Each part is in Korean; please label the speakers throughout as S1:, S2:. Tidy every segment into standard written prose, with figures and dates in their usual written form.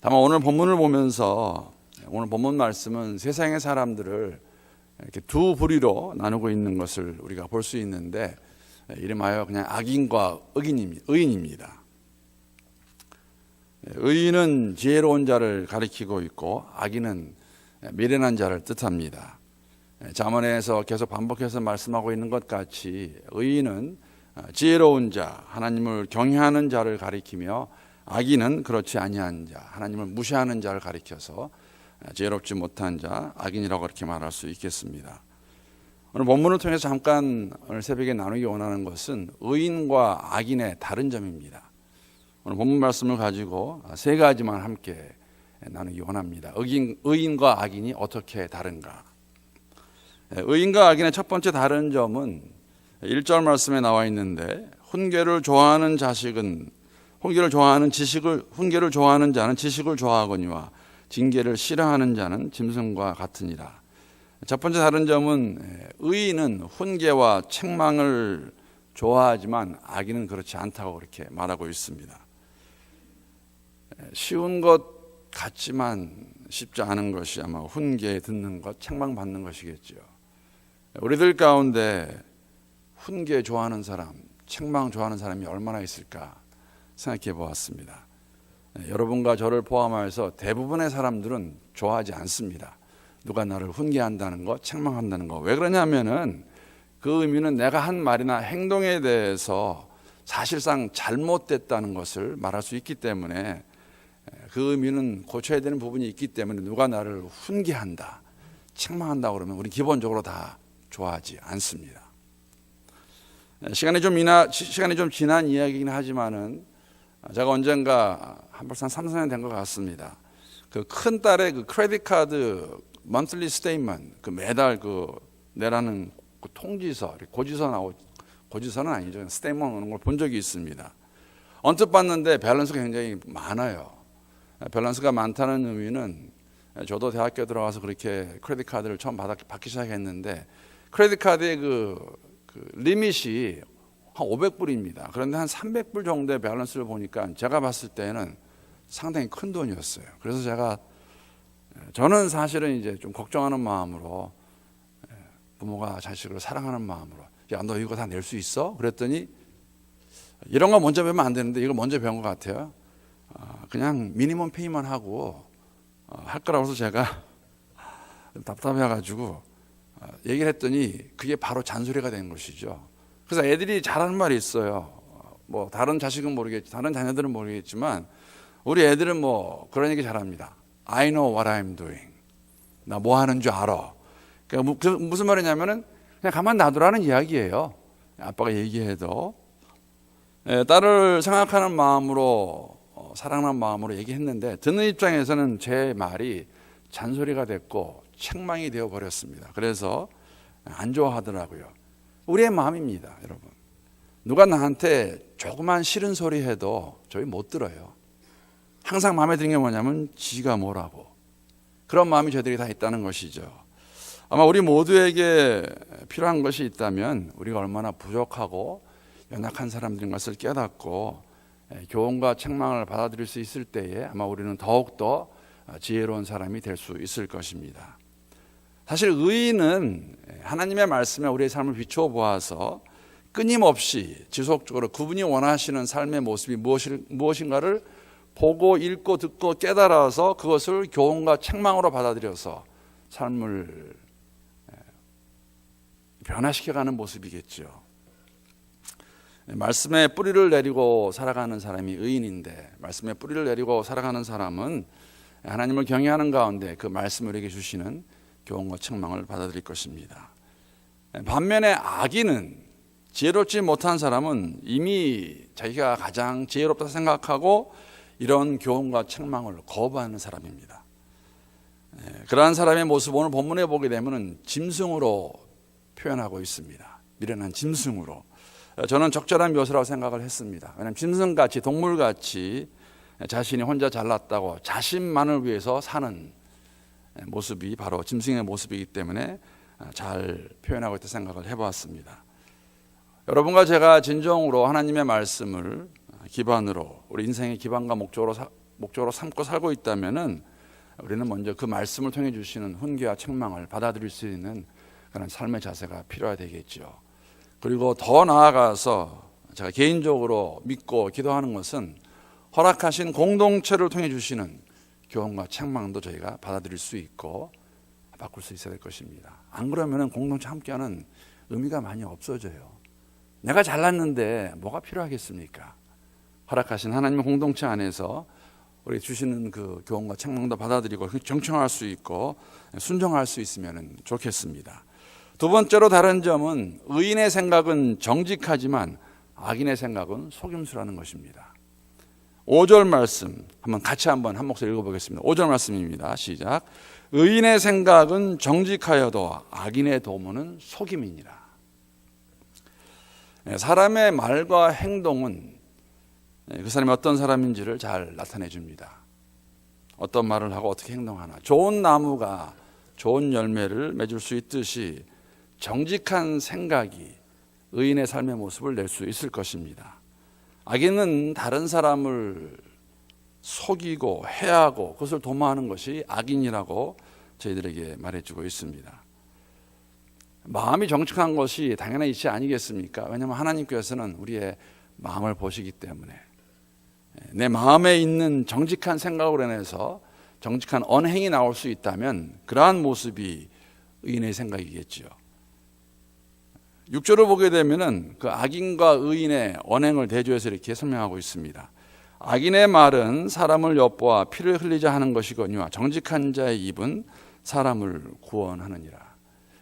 S1: 다만 오늘 본문을 보면서 오늘 본문 말씀은 세상의 사람들을 이렇게 두 부류로 나누고 있는 것을 우리가 볼 수 있는데, 이름하여 그냥 악인과 의인입니다. 의인은 지혜로운 자를 가리키고 있고 악인은 미련한 자를 뜻합니다. 잠언에서 계속 반복해서 말씀하고 있는 것 같이 의인은 지혜로운 자, 하나님을 경외하는 자를 가리키며 악인은 그렇지 아니한 자, 하나님을 무시하는 자를 가리켜서 지혜롭지 못한 자, 악인이라고 그렇게 말할 수 있겠습니다. 오늘 본문을 통해서 잠깐 오늘 새벽에 나누기 원하는 것은 의인과 악인의 다른 점입니다. 오늘 본문 말씀을 가지고 세 가지만 함께 나누기 원합니다. 의인과 악인이 어떻게 다른가? 의인과 악인의 첫 번째 다른 점은 1절 말씀에 나와 있는데, 훈계를 좋아하는 자는 지식을 좋아하거니와 징계를 싫어하는 자는 짐승과 같으니라. 첫 번째 다른 점은 의인은 훈계와 책망을 좋아하지만 악인은 그렇지 않다고 그렇게 말하고 있습니다. 쉬운 것 같지만 쉽지 않은 것이 아마 훈계 듣는 것, 책망 받는 것이겠죠. 우리들 가운데 훈계 좋아하는 사람, 책망 좋아하는 사람이 얼마나 있을까 생각해 보았습니다. 여러분과 저를 포함해서 대부분의 사람들은 좋아하지 않습니다. 누가 나를 훈계한다는 것, 책망한다는 것. 왜 그러냐면은 그 의미는 내가 한 말이나 행동에 대해서 사실상 잘못됐다는 것을 말할 수 있기 때문에, 그 의미는 고쳐야 되는 부분이 있기 때문에 누가 나를 훈계한다, 책망한다 그러면 우리 기본적으로 다 좋아하지 않습니다. 시간이 좀 지난 이야기이긴 하지만은 제가 언젠가 벌써 한 3, 4년 된 것 같습니다. 그 큰 딸의 그 크레딧 카드 monthly statement, 그 매달 그 내라는 그 통지서, 고지서는 아니죠. 스테이트먼트 오는 걸 본 적이 있습니다. 언뜻 봤는데 밸런스가 굉장히 많아요. 밸런스가 많다는 의미는, 저도 대학교 들어가서 그렇게 크레딧 카드를 처음 받기 시작했는데, 크레딧 카드의 그 리밋이 한 500불입니다. 그런데 한 300불 정도의 밸런스를 보니까 제가 봤을 때는 상당히 큰 돈이었어요. 그래서 저는 사실은 이제 좀 걱정하는 마음으로, 부모가 자식을 사랑하는 마음으로, 야, 너 이거 다 낼 수 있어? 그랬더니 이런 거 먼저 배우면 안 되는데 이걸 먼저 배운 것 같아요. 그냥 미니멈 페이만 하고 할 거라고 해서 제가 답답해가지고 얘기를 했더니 그게 바로 잔소리가 된 것이죠. 그래서 애들이 잘하는 말이 있어요. 뭐 다른 자녀들은 모르겠지만 우리 애들은 뭐 그런 얘기 잘합니다. I know what I'm doing. 나 뭐 하는 줄 알아. 그러니까 무슨 말이냐면은 그냥 가만 놔두라는 이야기예요. 아빠가 얘기해도. 딸을 생각하는 마음으로, 사랑하는 마음으로 얘기했는데, 듣는 입장에서는 제 말이 잔소리가 됐고 책망이 되어 버렸습니다. 그래서 안 좋아하더라고요. 우리의 마음입니다, 여러분. 누가 나한테 조그만 싫은 소리 해도 저희 못 들어요. 항상 마음에 드는 게 뭐냐면 지가 뭐라고. 그런 마음이 저희들이 다 있다는 것이죠. 아마 우리 모두에게 필요한 것이 있다면 우리가 얼마나 부족하고 연약한 사람들인 것을 깨닫고 교훈과 책망을 받아들일 수 있을 때에 아마 우리는 더욱더 지혜로운 사람이 될 수 있을 것입니다. 사실 의인은 하나님의 말씀에 우리의 삶을 비추어 보아서 끊임없이 지속적으로 그분이 원하시는 삶의 모습이 무엇인가를 보고 읽고 듣고 깨달아서 그것을 교훈과 책망으로 받아들여서 삶을 변화시켜가는 모습이겠죠. 말씀에 뿌리를 내리고 살아가는 사람이 의인인데, 말씀에 뿌리를 내리고 살아가는 사람은 하나님을 경외하는 가운데 그 말씀을 우리에게 주시는 교훈과 책망을 받아들일 것입니다. 반면에 악인은, 지혜롭지 못한 사람은 이미 자기가 가장 지혜롭다 생각하고 이런 교훈과 책망을 거부하는 사람입니다. 그러한 사람의 모습 오늘 본문에 보게 되면 짐승으로 표현하고 있습니다. 미련한 짐승으로. 저는 적절한 묘사라고 생각을 했습니다. 왜냐하면 짐승같이, 동물같이 자신이 혼자 잘났다고 자신만을 위해서 사는 모습이 바로 짐승의 모습이기 때문에 잘 표현하고 있다 생각을 해보았습니다. 여러분과 제가 진정으로 하나님의 말씀을 기반으로, 우리 인생의 기반과 목적으로 삼고 살고 있다면은 우리는 먼저 그 말씀을 통해 주시는 훈계와 책망을 받아들일 수 있는 그런 삶의 자세가 필요해야 되겠죠. 그리고 더 나아가서 제가 개인적으로 믿고 기도하는 것은 허락하신 공동체를 통해 주시는 교훈과 책망도 저희가 받아들일 수 있고 바꿀 수 있어야 될 것입니다. 안 그러면 공동체 함께하는 의미가 많이 없어져요. 내가 잘났는데 뭐가 필요하겠습니까? 허락하신 하나님의 공동체 안에서 우리 주시는 그 교훈과 책망도 받아들이고 경청할 수 있고 순종할 수 있으면 좋겠습니다. 두 번째로 다른 점은 의인의 생각은 정직하지만 악인의 생각은 속임수라는 것입니다. 5절 말씀 같이 한 목소리 읽어보겠습니다. 5절 말씀입니다. 시작. 의인의 생각은 정직하여도 악인의 도모는 속임이니라. 사람의 말과 행동은 그 사람이 어떤 사람인지를 잘 나타내 줍니다. 어떤 말을 하고 어떻게 행동하나. 좋은 나무가 좋은 열매를 맺을 수 있듯이 정직한 생각이 의인의 삶의 모습을 낼 수 있을 것입니다. 악인은 다른 사람을 속이고 해하고 그것을 도모하는 것이 악인이라고 저희들에게 말해주고 있습니다. 마음이 정직한 것이 당연한 이치 아니겠습니까? 왜냐하면 하나님께서는 우리의 마음을 보시기 때문에 내 마음에 있는 정직한 생각으로 인해서 정직한 언행이 나올 수 있다면 그러한 모습이 의인의 생각이겠지요. 6절을 보게 되면은 그 악인과 의인의 언행을 대조해서 이렇게 설명하고 있습니다. 악인의 말은 사람을 엿보아 피를 흘리자 하는 것이거니와 정직한 자의 입은 사람을 구원하느니라.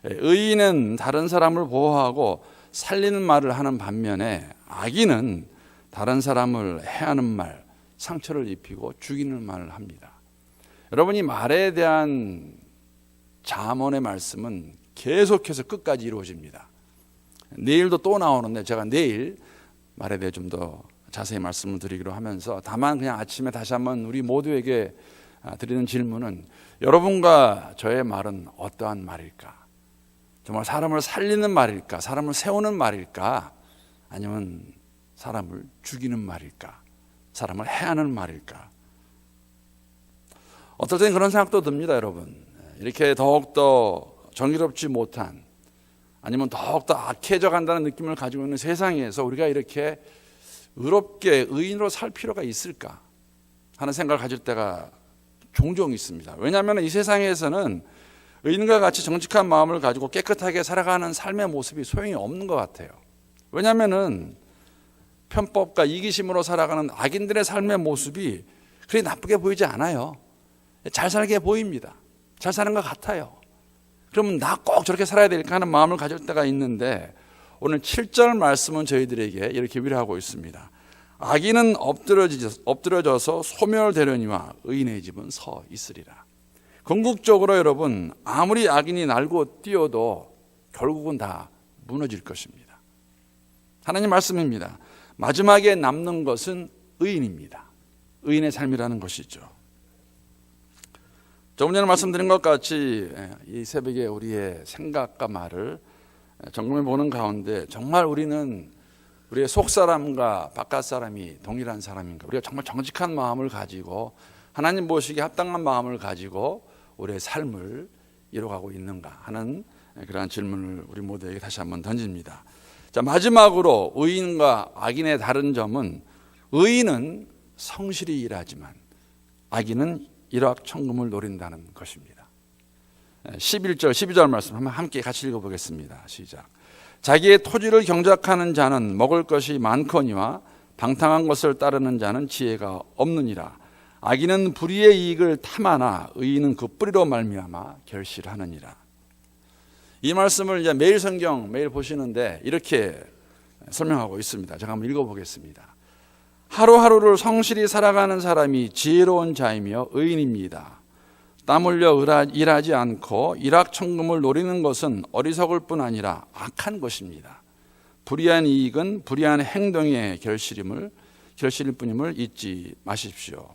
S1: 의인은 다른 사람을 보호하고 살리는 말을 하는 반면에 악인은 다른 사람을 해하는 말, 상처를 입히고 죽이는 말을 합니다. 여러분, 이 말에 대한 잠언의 말씀은 계속해서 끝까지 이루어집니다. 내일도 또 나오는데 제가 내일 말에 대해 좀 더 자세히 말씀을 드리기로 하면서 다만 그냥 아침에 다시 한번 우리 모두에게 드리는 질문은 여러분과 저의 말은 어떠한 말일까? 정말 사람을 살리는 말일까? 사람을 세우는 말일까? 아니면 사람을 죽이는 말일까? 사람을 해하는 말일까? 어떨 때는 그런 생각도 듭니다, 여러분. 이렇게 더욱더 정의롭지 못한 아니면 더욱더 악해져 간다는 느낌을 가지고 있는 세상에서 우리가 이렇게 의롭게 의인으로 살 필요가 있을까 하는 생각을 가질 때가 종종 있습니다. 왜냐하면 이 세상에서는 의인과 같이 정직한 마음을 가지고 깨끗하게 살아가는 삶의 모습이 소용이 없는 것 같아요. 왜냐하면 편법과 이기심으로 살아가는 악인들의 삶의 모습이 그리 나쁘게 보이지 않아요. 잘 살게 보입니다. 잘 사는 것 같아요. 그러면 나 꼭 저렇게 살아야 될까 하는 마음을 가질 때가 있는데 오늘 7절 말씀은 저희들에게 이렇게 위로하고 있습니다. 악인은 엎드려져서 소멸되려니와 의인의 집은 서 있으리라. 궁극적으로 여러분, 아무리 악인이 날고 뛰어도 결국은 다 무너질 것입니다. 하나님 말씀입니다. 마지막에 남는 것은 의인입니다. 의인의 삶이라는 것이죠. 조금 전에 말씀드린 것 같이 이 새벽에 우리의 생각과 말을 점검해 보는 가운데 정말 우리는 우리의 속사람과 바깥사람이 동일한 사람인가? 우리가 정말 정직한 마음을 가지고 하나님 보시기에 합당한 마음을 가지고 우리의 삶을 이뤄가고 있는가 하는 그러한 질문을 우리 모두에게 다시 한번 던집니다. 자, 마지막으로 의인과 악인의 다른 점은 의인은 성실히 일하지만 악인은 일확천금을 노린다는 것입니다. 11절, 12절 말씀 한번 함께 같이 읽어보겠습니다. 시작. 자기의 토지를 경작하는 자는 먹을 것이 많거니와 방탕한 것을 따르는 자는 지혜가 없느니라. 악인은 불의의 이익을 탐하나 의인은 그 뿌리로 말미암아 결실하느니라. 이 말씀을 이제 매일 성경 매일 보시는데 이렇게 설명하고 있습니다. 제가 한번 읽어보겠습니다. 하루하루를 성실히 살아가는 사람이 지혜로운 자이며 의인입니다. 땀 흘려 일하지 않고 일확천금을 노리는 것은 어리석을 뿐 아니라 악한 것입니다. 불의한 이익은 불의한 행동의 결실일 뿐임을 잊지 마십시오.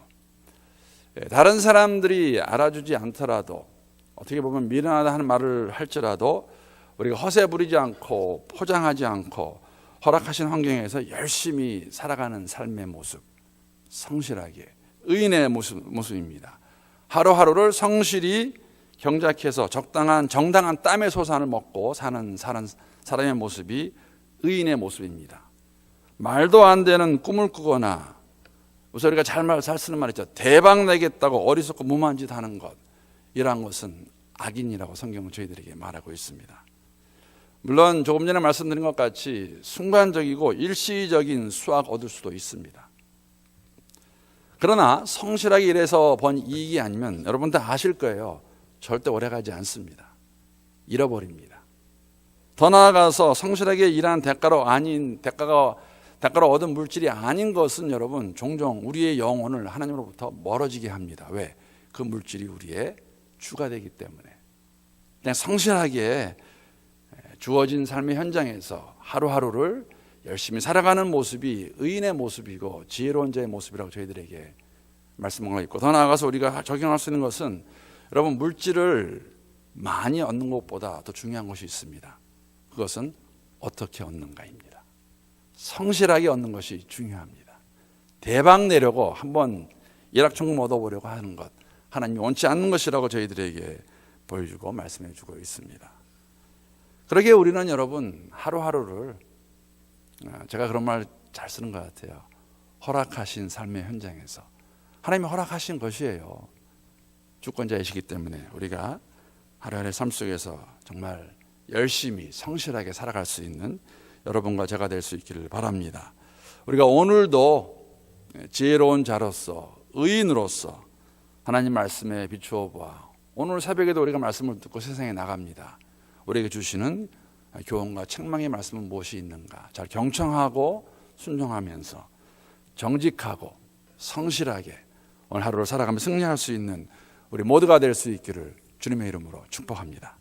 S1: 다른 사람들이 알아주지 않더라도 어떻게 보면 미련하다 하는 말을 할지라도 우리가 허세 부리지 않고 포장하지 않고 허락하신 환경에서 열심히 살아가는 삶의 모습, 성실하게 의인의 모습입니다. 하루하루를 성실히 경작해서 정당한 땀의 소산을 먹고 사는 사람의 모습이 의인의 모습입니다. 말도 안 되는 꿈을 꾸거나 우리가 잘 쓰는 말 있죠. 대박 내겠다고 어리석고 무모한 짓 하는 것, 이러한 것은 악인이라고 성경은 저희들에게 말하고 있습니다. 물론 조금 전에 말씀드린 것 같이 순간적이고 일시적인 수확 얻을 수도 있습니다. 그러나 성실하게 일해서 번 이익이 아니면 여러분 다 아실 거예요. 절대 오래가지 않습니다. 잃어버립니다. 더 나아가서 성실하게 일한 대가로 얻은 물질이 아닌 것은 여러분 종종 우리의 영혼을 하나님으로부터 멀어지게 합니다. 왜? 그 물질이 우리의 주가 되기 때문에. 그냥 성실하게 주어진 삶의 현장에서 하루하루를 열심히 살아가는 모습이 의인의 모습이고 지혜로운 자의 모습이라고 저희들에게 말씀하고 있고, 더 나아가서 우리가 적용할 수 있는 것은 여러분 물질을 많이 얻는 것보다 더 중요한 것이 있습니다. 그것은 어떻게 얻는가입니다. 성실하게 얻는 것이 중요합니다. 대박 내려고 한번 일확천금 얻어보려고 하는 것, 하나님이 원치 않는 것이라고 저희들에게 보여주고 말씀해 주고 있습니다. 그러기에 우리는 여러분 하루하루를, 제가 그런 말 잘 쓰는 것 같아요. 허락하신 삶의 현장에서 하나님이 허락하신 것이에요. 주권자이시기 때문에 우리가 하루하루의 삶 속에서 정말 열심히 성실하게 살아갈 수 있는 여러분과 제가 될 수 있기를 바랍니다. 우리가 오늘도 지혜로운 자로서, 의인으로서 하나님 말씀에 비추어 보아 오늘 새벽에도 우리가 말씀을 듣고 세상에 나갑니다. 우리에게 주시는 교훈과 책망의 말씀은 무엇이 있는가? 잘 경청하고 순종하면서 정직하고 성실하게 오늘 하루를 살아가며 승리할 수 있는 우리 모두가 될 수 있기를 주님의 이름으로 축복합니다.